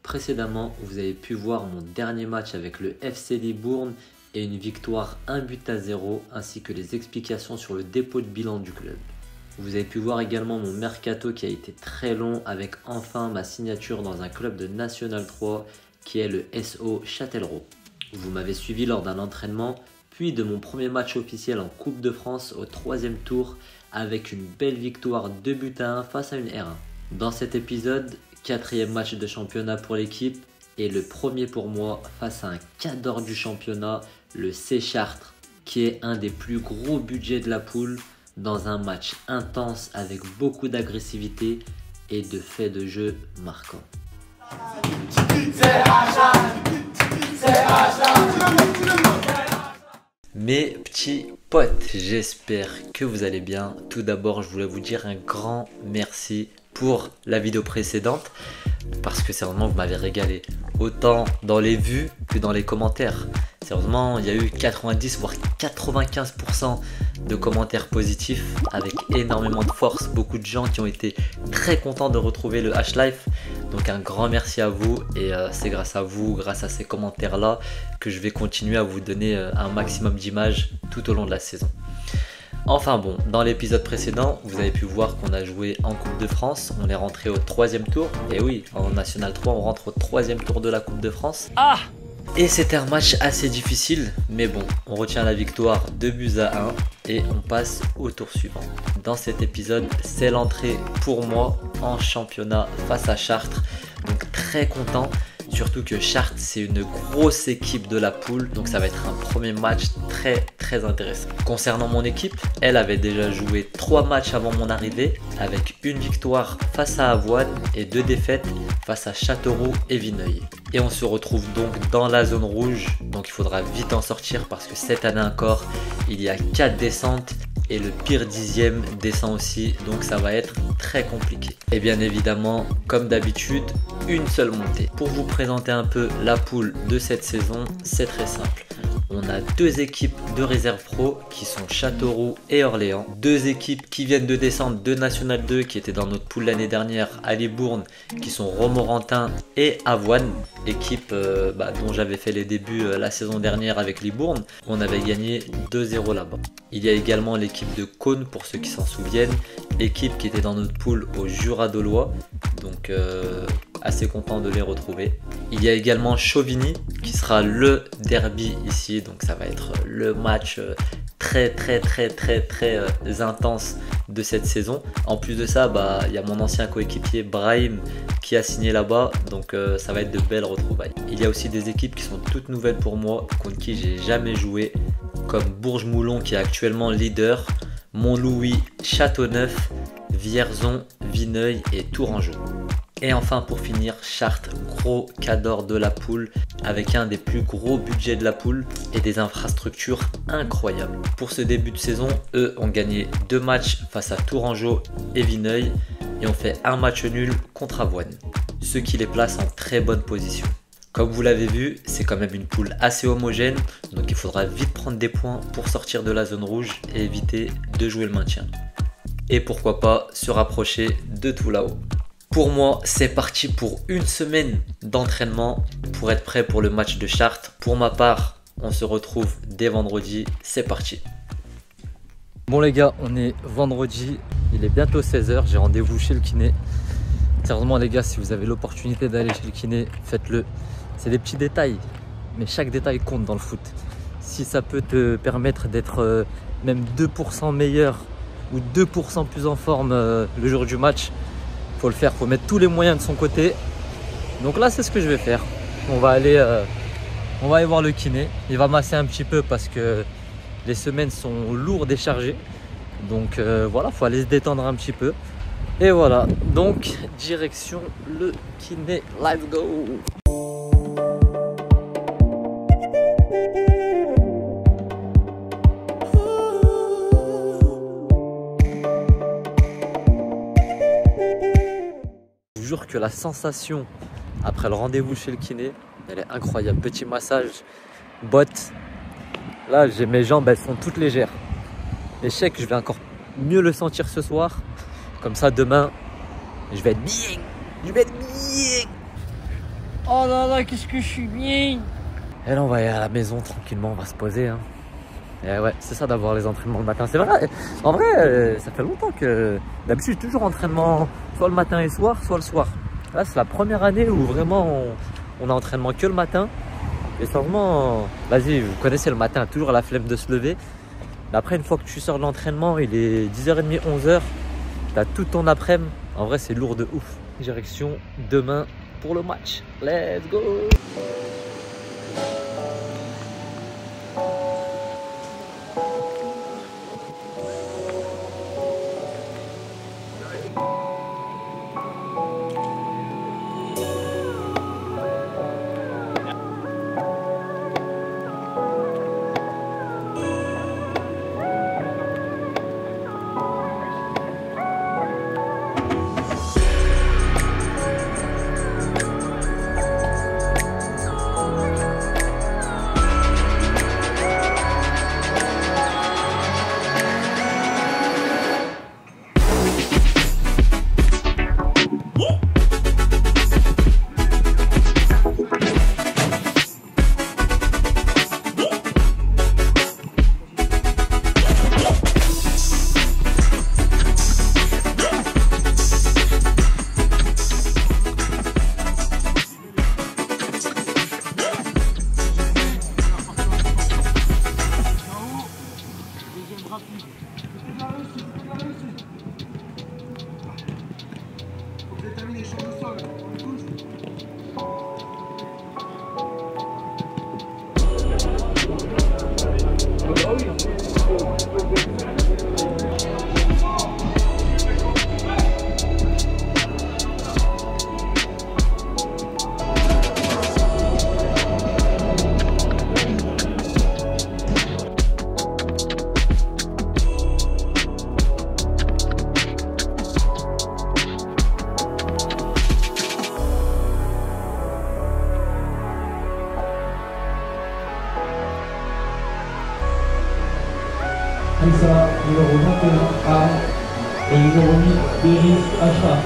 Précédemment, vous avez pu voir mon dernier match avec le FC Libourne et une victoire 1-0 ainsi que les explications sur le dépôt de bilan du club. Vous avez pu voir également mon mercato qui a été très long avec enfin ma signature dans un club de National 3 qui est le SO Châtellerault. Vous m'avez suivi lors d'un entraînement puis de mon premier match officiel en Coupe de France au 3e tour avec une belle victoire 2-1 face à une R1. Dans cet épisode, 4e match de championnat pour l'équipe et le premier pour moi face à un cadre du championnat, le C Chartres, qui est un des plus gros budgets de la poule dans un match intense avec beaucoup d'agressivité et de faits de jeu marquants. Mes petits potes, j'espère que vous allez bien. Tout d'abord, je voulais vous dire un grand merci pour la vidéo précédente parce que sérieusement vous m'avez régalé autant dans les vues que dans les commentaires. Sérieusement, il y a eu 90 voire 95% de commentaires positifs avec énormément de force, beaucoup de gens qui ont été très contents de retrouver le H-Life. Donc un grand merci à vous et c'est grâce à vous, grâce à ces commentaires là que je vais continuer à vous donner un maximum d'images tout au long de la saison. Enfin bon, dans l'épisode précédent, vous avez pu voir qu'on a joué en Coupe de France. On est rentré au 3e tour. Et oui, en National 3, on rentre au 3e tour de la Coupe de France. Ah! Et c'était un match assez difficile, mais bon, on retient la victoire 2-1 et on passe au tour suivant. Dans cet épisode, c'est l'entrée pour moi en championnat face à Chartres. Donc très content. Surtout que Chartres, c'est une grosse équipe de la poule, donc ça va être un premier match très intéressant. Concernant mon équipe, elle avait déjà joué 3 matchs avant mon arrivée, avec une victoire face à Avoine et 2 défaites face à Châteauroux et Vineuil. Et on se retrouve donc dans la zone rouge, donc il faudra vite en sortir parce que cette année encore, il y a 4 descentes. Et le pire 10e descend aussi, donc ça va être très compliqué. Et bien évidemment, comme d'habitude, une seule montée. Pour vous présenter un peu la poule de cette saison, c'est très simple. On a 2 équipes de réserve pro qui sont Châteauroux et Orléans. 2 équipes qui viennent de descendre de National 2 qui étaient dans notre poule l'année dernière à Libourne qui sont Romorantin et Avoine. Équipe dont j'avais fait les débuts la saison dernière avec Libourne. On avait gagné 2-0 là-bas. Il y a également l'équipe de Cône pour ceux qui s'en souviennent. Équipe qui était dans notre poule au Jura Dolois. Donc assez content de les retrouver. Il y a également Chauvigny qui sera le derby ici. Donc ça va être le match très intense de cette saison. En plus de ça, il y a mon ancien coéquipier Brahim qui a signé là-bas. Donc ça va être de belles retrouvailles. Il y a aussi des équipes qui sont toutes nouvelles pour moi, contre qui j'ai jamais joué. Comme Bourges-Moulon qui est actuellement leader, Montlouis, Châteauneuf, Vierzon, Vineuil et Tourangeau. Et enfin pour finir, Chartres, gros cadre de la poule avec un des plus gros budgets de la poule et des infrastructures incroyables. Pour ce début de saison, eux ont gagné 2 matchs face à Tourangeau et Vineuil et ont fait un match nul contre Avoine, ce qui les place en très bonne position. Comme vous l'avez vu, c'est quand même une poule assez homogène, donc il faudra vite prendre des points pour sortir de la zone rouge et éviter de jouer le maintien. Et pourquoi pas se rapprocher de tout là-haut. Pour moi, c'est parti pour une semaine d'entraînement pour être prêt pour le match de Chartres. Pour ma part, on se retrouve dès vendredi, c'est parti. Bon les gars, on est vendredi, il est bientôt 16 h, j'ai rendez-vous chez le kiné. Sérieusement les gars, si vous avez l'opportunité d'aller chez le kiné, faites-le. C'est des petits détails, mais chaque détail compte dans le foot. Si ça peut te permettre d'être même 2% meilleur ou 2% plus en forme le jour du match, faut le faire, faut mettre tous les moyens de son côté. Donc là c'est ce que je vais faire. On va aller voir le kiné. Il va masser un petit peu parce que les semaines sont lourdes et chargées. Donc voilà, faut aller se détendre un petit peu. Et voilà, donc direction le kiné, let's go! Je vous jure que la sensation après le rendez-vous chez le kiné, elle est incroyable. Petit massage, bottes. Là, j'ai mes jambes, elles sont toutes légères. Et je sais que je vais encore mieux le sentir ce soir. Comme ça, demain, je vais être bien. Je vais être bien. Oh là là, qu'est-ce que je suis bien. Et là, on va aller à la maison tranquillement, on va se poser. Hein. Et ouais, c'est ça d'avoir les entraînements le matin. C'est vrai, en vrai, ça fait longtemps que d'habitude, toujours entraînement soit le matin et soir, soit le soir. Là, c'est la première année où vraiment on a entraînement que le matin. Et c'est vraiment, vas-y, vous connaissez le matin, toujours la flemme de se lever. Mais après, une fois que tu sors de l'entraînement, il est 10h30, 11h. T'as tout ton après-midi. En vrai, c'est lourd de ouf. Direction demain pour le match. Let's go! Aïssa, numéro 21A et numéro 8, Iris Achraf.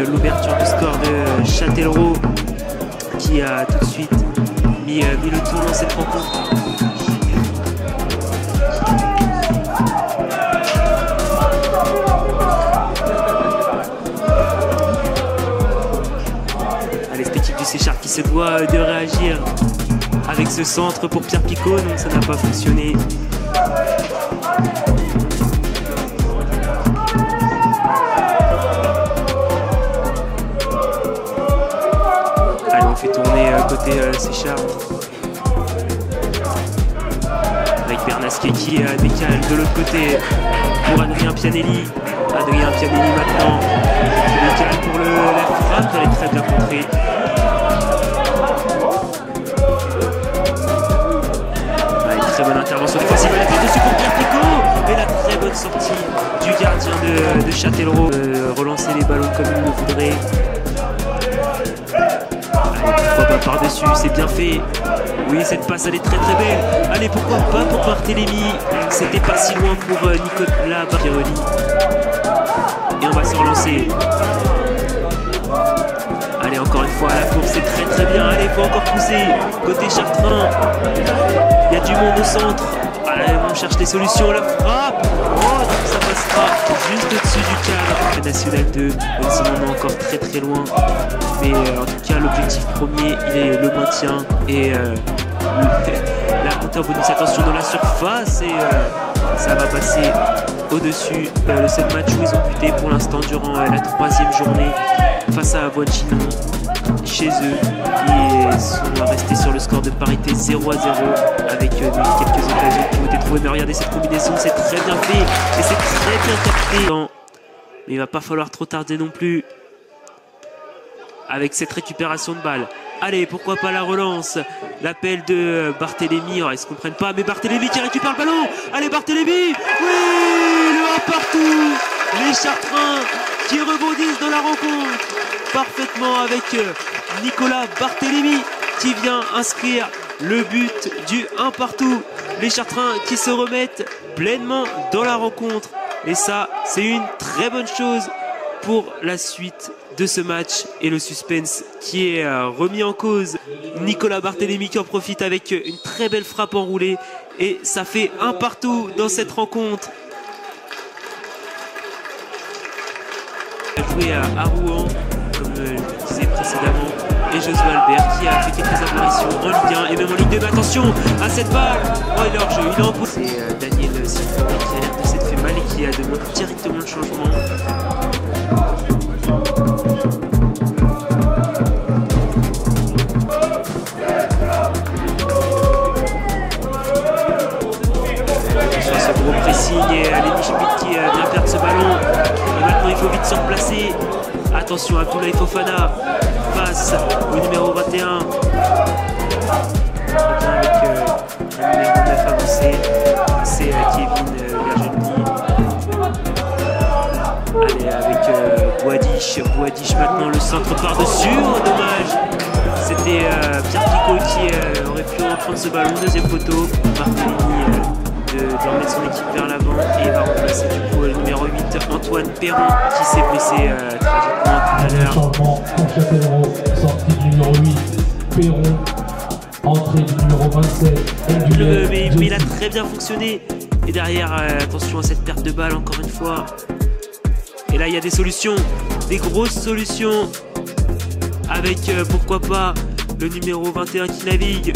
l'ouverture du score de Châtellerault qui a tout de suite mis le tour dans cette rencontre. Allez, cette équipe du Séchard qui se doit de réagir avec ce centre pour Pierre Picot, donc ça n'a pas fonctionné. Allez, on fait tourner côté Séchard. Avec Bernasquet qui décale de l'autre côté pour Adrien Pianelli. Adrien Pianelli maintenant qui décale pour la frappe, elle est très bien contrée. Très bonne intervention défensive, elle est dessus pour Pierre Picot et la très bonne sortie du gardien de Châtellerault. Relancer les ballons comme il le voudrait. Allez, pourquoi pas par-dessus, c'est bien fait. Oui, cette passe elle est très très belle. Allez, pourquoi pas pour Barthélémy. C'était pas si loin pour Nicolas Barthélémy. Et on va se relancer. Allez, encore une fois, la course c'est très très bien. Allez, il faut encore pousser. Côté Chartrain, il y a du monde au centre. Allez, on cherche les solutions. La frappe. Oh, ça passera juste au-dessus du cadre. National 2, même si on est encore très très loin. Mais en tout cas, l'objectif premier, il est le maintien. Et la montée en bonus. Attention dans la surface. Et ça va passer au-dessus. Le seul match où ils ont buté pour l'instant durant la 3e journée face à Bois-de-Chinon chez eux, qui sont restés sur le score de parité 0-0 avec quelques occasions qui ont été trouvées. Mais regardez cette combinaison, c'est très bien fait et c'est très bien capté. Mais il va pas falloir trop tarder non plus avec cette récupération de balle. Allez, pourquoi pas la relance. L'appel de Barthélémy. Alors, ils se comprennent pas, mais Barthélémy qui récupère le ballon. Allez, Barthélémy. Oui, le 1 partout. Les Chartrains qui rebondissent dans la rencontre parfaitement avec Nicolas Barthélémy qui vient inscrire le but du 1 partout. Les Chartrains qui se remettent pleinement dans la rencontre. Et ça, c'est une très bonne chose pour la suite de ce match et le suspense qui est remis en cause. Nicolas Barthélémy qui en profite avec une très belle frappe enroulée et ça fait 1 partout dans cette rencontre. Joué à Rouen, comme je le disais précédemment, et Josué Albert qui a fait quelques apparitions en Ligue 1 et même en Ligue 2. Mais attention à cette balle. Oh, il est hors jeu, il est en pouce. C'est Daniel Simon qui a l'air de s'être fait mal et qui a demandé directement le changement. Sur ce gros pressing et Lenny Schmidt qui vient perdre ce ballon. Et maintenant il faut vite se replacer. Attention, Abdoulaye Fofana face au numéro 21. Avec le numéro 9 avancé, c'est Kevin Vergeny. Allez, avec Boadish maintenant, le centre par-dessus. Oh, dommage. C'était Pierre Picot qui aurait pu reprendre ce ballon. Deuxième poteau. Barthélémy de remettre son équipe vers l'avant et va remplacer du coup le numéro 8 Antoine Perron qui s'est blessé tragiquement tout à l'heure. Changement pour Châtellerault, sortie du numéro 8 Perron, entrée du numéro 27 mais il a très bien fonctionné. Et derrière, attention à cette perte de balle encore une fois. Et là il y a des solutions, des grosses solutions avec pourquoi pas le numéro 21 qui navigue.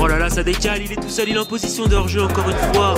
Oh là là, ça décale, il est tout seul, il est en position de hors-jeu encore une fois.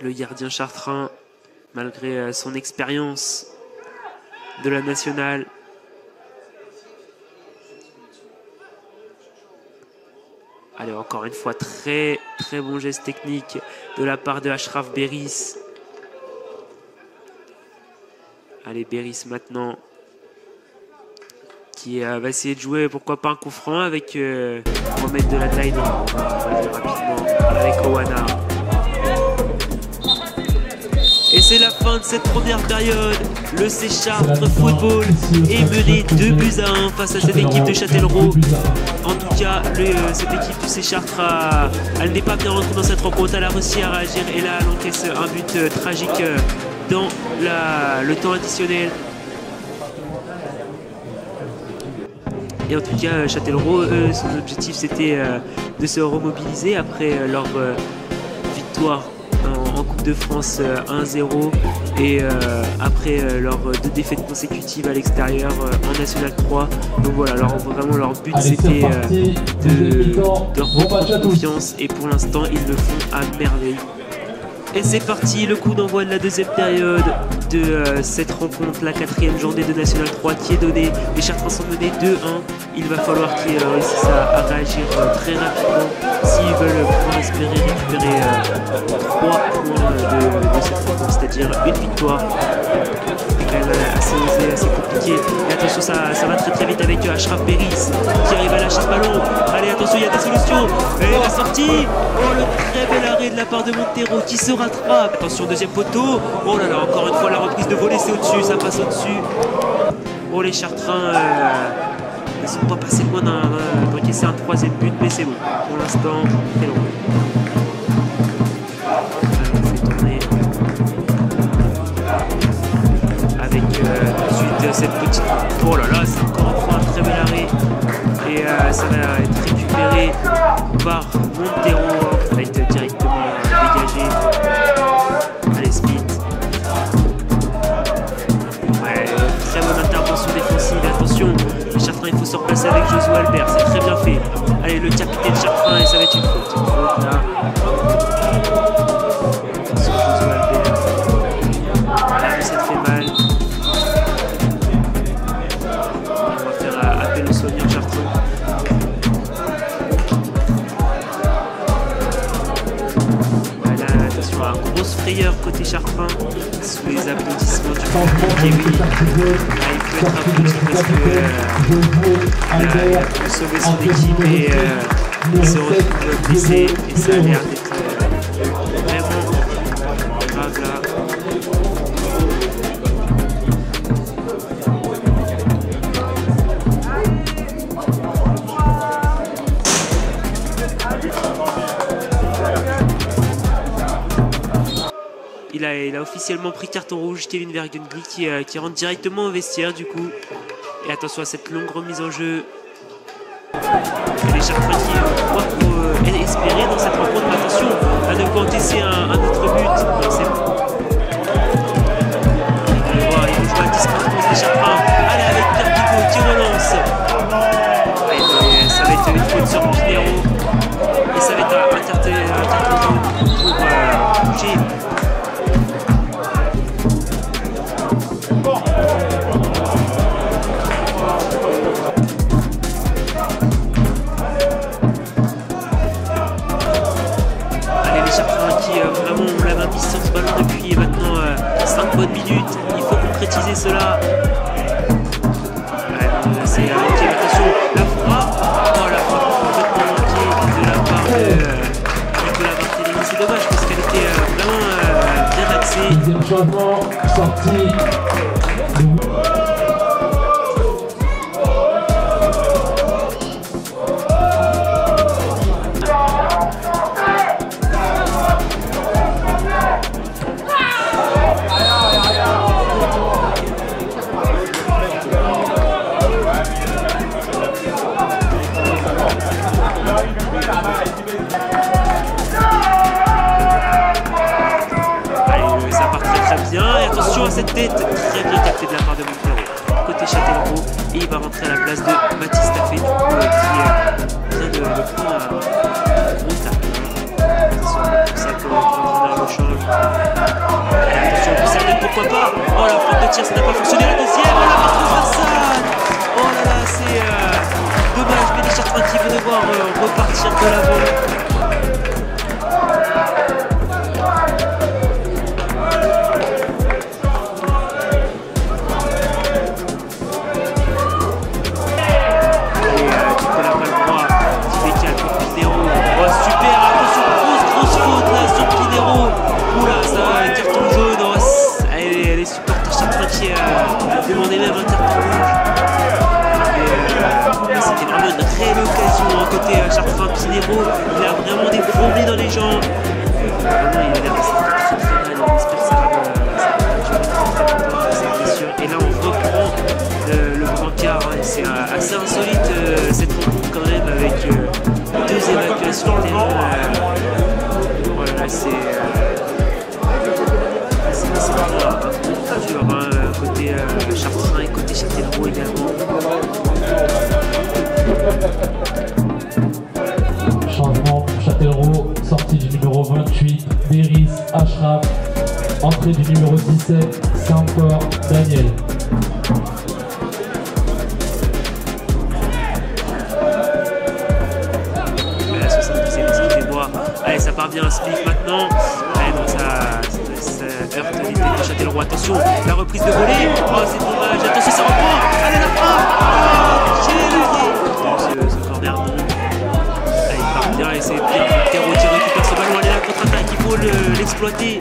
le gardien chartrain, malgré son expérience de la nationale. Allez, encore une fois, très bon geste technique de la part de Achraf Beris. Allez, Beris maintenant, qui va essayer de jouer, pourquoi pas un coup franc avec Mohamed de la taille rapidement avec Owana. Et c'est la fin de cette première période. Le Séchartres Football est mené 2-1 face à cette équipe de Châtellerault. En tout cas, cette équipe du Séchartres, elle n'est pas bien rentrée dans cette rencontre. Elle a réussi à réagir et là, elle encaisse un but tragique dans le temps additionnel. Et en tout cas, Châtellerault, son objectif, c'était de se remobiliser après leur victoire en Coupe de France 1-0 et après leurs 2 défaites consécutives à l'extérieur en National 3. Donc voilà, vraiment leur but c'était de reprendre confiance et pour l'instant ils le font à merveille. Et c'est parti, le coup d'envoi de la deuxième période de cette rencontre, la 4e journée de National 3 qui est donnée. Les Chartrains sont menés 2-1. Il va falloir qu'ils réussissent à réagir très rapidement s'ils veulent pouvoir espérer récupérer 3 points de cette rencontre, c'est-à-dire une victoire. C'est quand même assez osé, assez compliqué. Et attention, ça va très vite avec Achraf Beris qui arrive à lâcher ce ballon. Allez, attention, il y a des solutions. Et la sortie. Oh, le très bel arrêt de la part de Montero qui se rattrape. Attention, deuxième poteau. Oh là là, encore une fois, la reprise de volée, c'est au-dessus, ça passe au-dessus. Oh, les Chartrains ne sont pas passés loin d'encaisser un 3e but, mais c'est bon. Pour l'instant, c'est loin. Ensuite cette petite... Oh là là, c'est encore une fois un très bel arrêt. Et ça va être récupéré par Montero. Ça va être directement dégagé. Allez, Smith. Ouais, très bonne intervention défensive. Attention, les Chartrains, il faut se replacer avec Josué Albert. C'est très bien fait. Allez, le capitaine Chartrain, et ça va être une faute. Une faute là. Attention, Josué Albert. Voilà, ça te fait mal. Grosse frayeur côté Chartrain sous les applaudissements du public. Et oui, il peut être applaudi parce que il a pu sauver son équipe et il se retrouve blessé et ça a l'air d'être vraiment grave là. Il a officiellement pris carton rouge, Kevin Vergengli qui rentre directement au vestiaire du coup. Et attention à cette longue remise en jeu. Et les Chartrains qui espérer dans cette rencontre. Mais attention à ne pas encaisser un autre but. Non, c'est bon. Il va jouer à distance contre les Chartrains. Allez avec Pierre Pigot qui relance. Et ça va être une faute sur Pinero. Et ça va être un carton jaune pour bouger. Sur ce ballon depuis maintenant 5 bonnes minutes. Il faut concrétiser cela. C'est manqué. Attention, la frappe. Oh, la frappe complètement manquée de la part de Nicolas Barthélémy. C'est dommage parce qu'elle était vraiment bien axée. Deuxième changement, sortie. Cette tête très bien captée de la part de Montero côté Châtellerault et il va rentrer à la place de Mathis Taffé qui vient de prendre un gros tacle. C'est ça que l'entraîneur le change. repartir, ça n'a pas fonctionné. La deuxième, oh la marque transversale. Oh là là, c'est dommage, mais les Chartrains qui vont devoir repartir de l'avant. Demandé même un carton rouge. C'était vraiment une réelle occasion côté Chartrain. Pinheiro, il a vraiment des fourmis dans les jambes. Vraiment, il a l'air de on espère que ça va sûr. Et là on reprend le brancard. C'est assez insolite cette rencontre quand même avec deux évacuations de terrain. Voilà, c'est dur, hein, côté Chartrain et côté Châtellerault également. Changement pour Châtellerault, sortie du numéro 28, Béris Ashraf, entrée du numéro 17, Saint-Cor Daniel. La 70e des bois. Allez, ça part bien à Smith maintenant. Allez, donc ça heurte les têtes de Châtellerault. Attention, la reprise de volée. Oh, c'est dommage. Attention, ça reprend. Allez, la frappe. Oh, ce corner bon. Allez, il part bien et c'est Pierre Montero qui récupère ce ballon. Allez, la contre-attaque, il faut l'exploiter.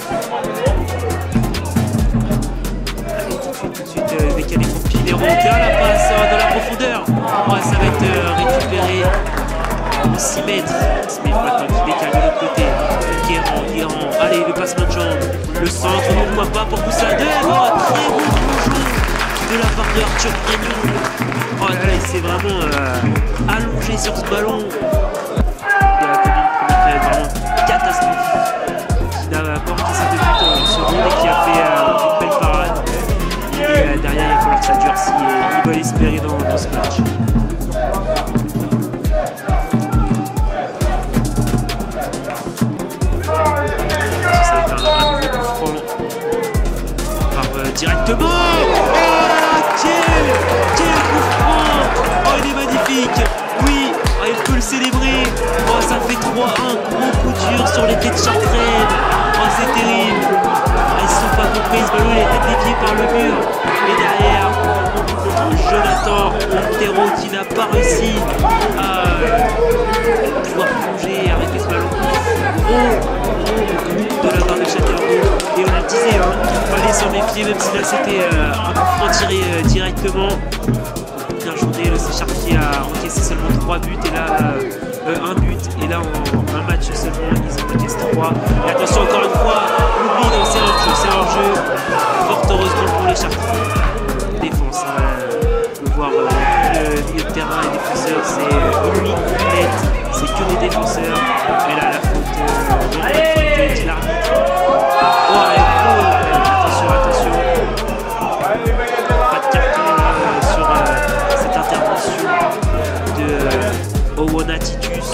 Allez, tout de suite, décalé pour Pinheiro. Bien la passe dans la profondeur. Oh, ça va être récupéré. 6 mètres. Smith maintenant qui décale de l'autre côté. Guérand. Allez, le passement de jambes. Le centre, pourquoi pas pour Poussade. Oh, très bon jeu de la part de Arthur Grignon. Oh là là, il s'est vraiment allongé sur ce ballon. Il a commis une première période vraiment catastrophique. Qui n'a pas encaissé de but en seconde et qui a fait une belle parade. Et derrière, il va falloir que ça durcisse et il va l'espérer dans ce match. Directement. Oh, quel coup franc. Oh, il est magnifique. Oui, oh, il peut le célébrer. Oh, ça fait 3-1. Gros coup dur sur les têtes de Chartrain. Oh, c'est terrible. Oh, ils ne sont pas compris. Ce ballon, il a été dévié par le mur. Et derrière, Jonathan Montero qui n'a pas réussi à pouvoir plonger, arrêter ce ballon. De la part de Châtellerault. Et on a le disait, hein, il fallait s'en méfier, même si là c'était un coup franc tiré directement. Bien joué, le Séchard qui a encaissé seulement 3 buts et là 1 but. Et là en un match seulement ils en encaissent 3. Et attention encore une fois, l'oubli, non, c'est un jeu. Fort heureusement pour les Chartrains. Défense, on peut voir le milieu de terrain et défenseurs, c'est une ligne complète, c'est que des défenseurs. Et là la faute de l'arbitre. Oh, attention. Pas de carton sur cette intervention de Owona Titus.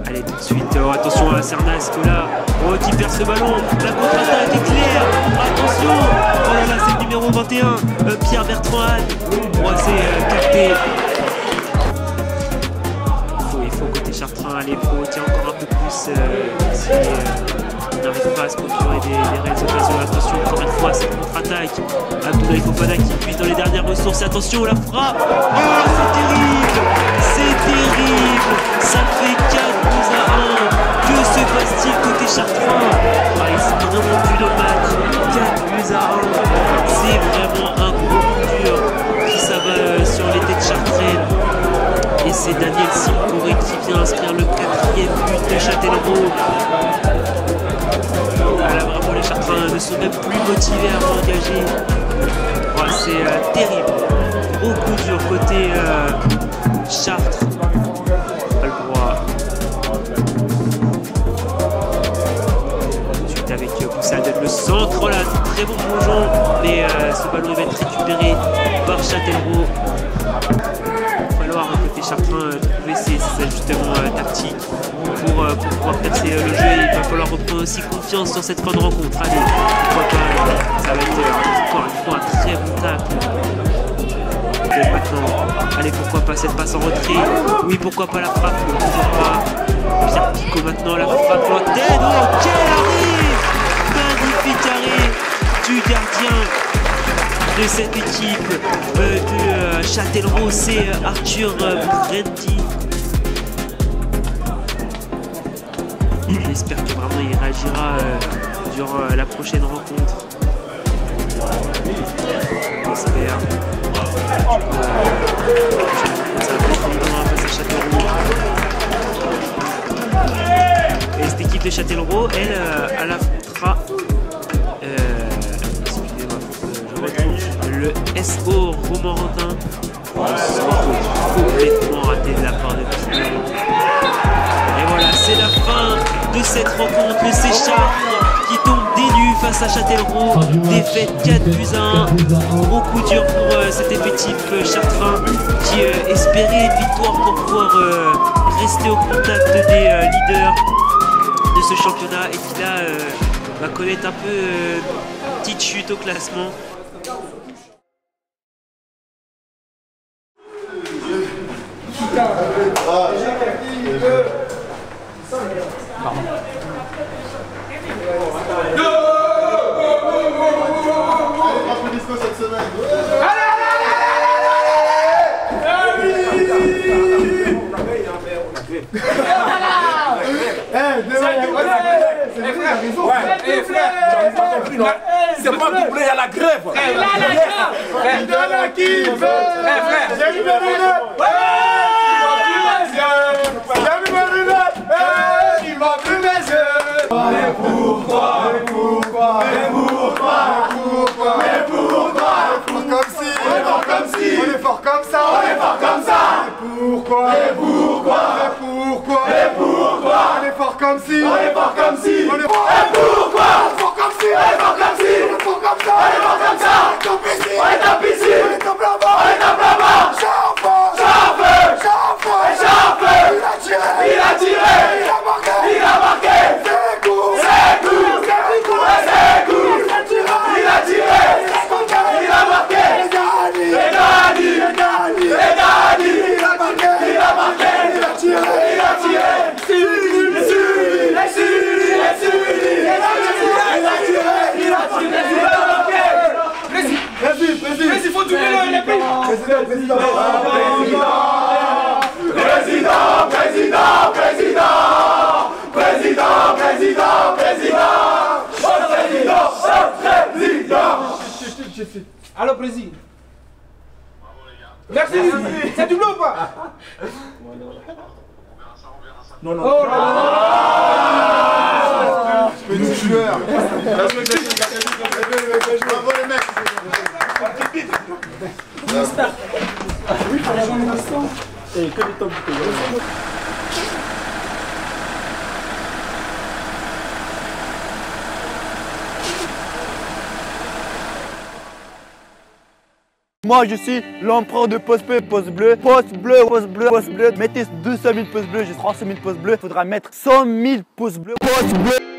Allez, tout de suite, attention à Cernas que là, qui perd ce ballon. La contre-attaque est claire. Attention. Oh là là, c'est le numéro 21, Pierre Bertrand Anne. Oh, c'est capté. Chartrain, allez, faut tirer encore un peu plus si on n'arrive pas à se procurer des réelles occasions. Attention, encore une fois, cette contre-attaque. Abdoulaye Fofana qui puise dans les dernières ressources. Attention, la frappe. Oh, c'est terrible. Ça fait 4-1. Que se passe-t-il côté Chartrain? Ils sont vraiment plus dans le match. 4-1. C'est vraiment un gros coup dur qui s'abat sur les têtes Chartrain. Et c'est Daniel Simcouré qui vient inscrire le 4e but de Châtellerault. Là vraiment les Chartrains ne sont même plus motivés à m'engager. Oh, c'est terrible. Gros coup dur côté Chartres. Pas le droit. Ensuite avec Poussade le centre. Là, très bon plongeon. Mais ce ballon va être récupéré par Châtellerault. Côté Chartrain trouver ses ajustements tactiques pour pouvoir percer le jeu. Il va falloir reprendre aussi confiance sur cette fin de rencontre. Allez, pourquoi pas, ça va être encore une fois un très bon tacle. Maintenant, allez, pourquoi pas cette passe en retrait? Oui, pourquoi pas la frappe? Toujours pas. Pierre Picaud maintenant, la frappe lointaine. Oh, quel arrêt! Magnifique arrêt du gardien de cette équipe de Châtellerault, c'est Arthur Brenti. J'espère que vraiment il réagira durant la prochaine rencontre. J'espère. Ça va être évident face à Châtellerault. Et cette équipe de Châtellerault, elle, à la FRA, excusez-moi, je retrouve le SO Romorantin. Complètement raté de la part de Pignol. Et voilà, c'est la fin de cette rencontre. Le Séchard qui tombe dénu face à Châtellerault. Défaite 4-1. Gros coup dur pour cet effectif chartrain qui espérait une victoire pour pouvoir rester au contact des leaders de ce championnat et qui là va connaître un peu petite chute au classement. C'est pas doublé à la grève. Il donne à qui il veut. J'ai vu mes lunettes. J'ai vu mes lunettes. Il m'a vu mes yeux. Mais pourquoi? Mais pourquoi? Mais pourquoi? Mais pourquoi? Comme si. On est fort comme si. On est fort comme ça. On est fort comme ça. Mais pourquoi? Mais pourquoi? Mais pourquoi? Mais pourquoi? On est fort comme si. On est fort comme si. On est fort. Mais pourquoi? On est fort comme si. On est fort comme si. On est fort comme ça. On est fort comme ça. On est top ici. On est top là-bas. On est top là-bas. J'en veux. Il a tiré. Il a tiré. Il a marqué. Il a marqué. C'est court. C'est court. C'est court. C'est court. Il a tiré. Il a tiré. Il a marqué. Il a gagné. Il a gagné. Il a gagné. Il a marqué. Il a marqué. Il a tiré. Il a tiré. Il faut doubler le président. Allô, président. Merci. C'est doublé ou pas? Non, non. Oh là là. Petit joueur. Bravo les mecs. Oui, pour un instant. Et que des top bouteilles. Moi je suis l'empereur de pouce bleu, pouce bleu, pouce bleu, pouce bleu, pouce bleu. Mettez 200 000 pouces bleus, j'ai 300 000 pouces bleus. Il faudra mettre 100 000 pouces bleus, pouce bleu.